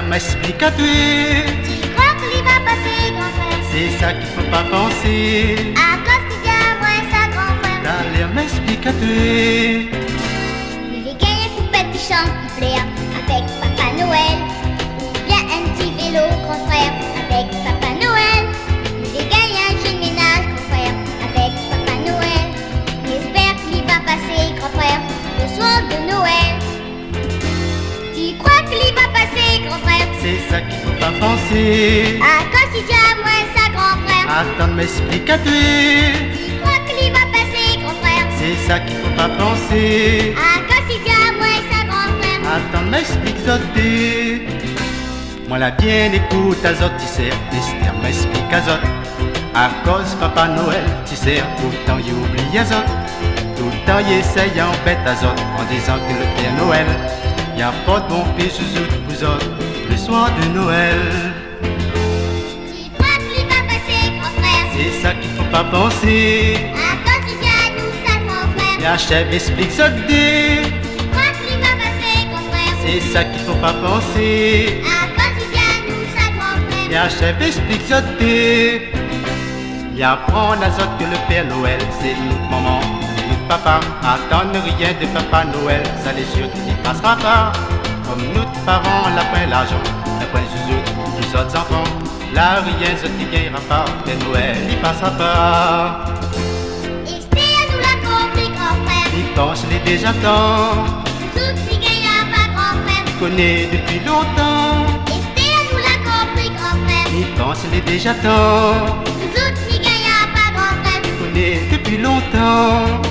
m'explique à toi. Tu crois qu'il va passer, grand frère? C'est ça qu'il faut pas penser. À cause qu'il y a moins ça, grand frère. T'as l'air m'explique à toi. Il est gagné une poupette qui chante, qui plaire avec Papa Noël. Ou bien un petit vélo, grand frère, avec Papa Noël. Il est gagné un jeu de ménage, grand frère, avec Papa Noël. J'espère qu'il va passer, grand frère, le soir de Noël. Tu crois qu'il va passer, grand frère? C'est ça qu'il faut pas penser. À cause qu'il y a moins ça, grand frère. Attends, m'explique à toi. Tu crois qu'il va passer, grand frère? C'est ça qu'il faut pas penser. À cause qu'il y a moins ça, grand frère. Attends, m'explique zoté. Moi la bien écoute à zot, tu sais, Esther m'explique à zot. À cause Papa Noël, tu sais, tout le temps il oublie à zot. Tout le temps il essaye en bête à zot, en disant que le Père Noël, y a pas de bon péché sous vous autres, le soir de Noël. Tu crois qu'il va passer, grand frère? C'est ça qu'il faut pas penser. À cause qu'il y a nous ça, grand frère. La chef explique zoté. Tu crois qu'il va passer, grand frère? C'est ça qu'il faut pas penser. À cause qu'il y a nous ça, grand frère. La chef explique zoté. Il apprend la zotte que le Père Noël, c'est notre maman, notre papa. Attendre rien de Papa Noël, ça les sûr qu'il n'y passera pas. Comme notre parents, la point l'argent, la point zouzou, les autres enfants. Là rien zot qui gagnera pas, Père Noël n'y passera pas. Esther nous l'a compris, grand frère. Il pense les déjà temps, Tout qui gagnera pas, grand frère. il connaît depuis longtemps. Esther nous l'a compris, grand frère. Il pense les déjà temps, Tout qui gagnera pas, grand frère. il connaît depuis longtemps.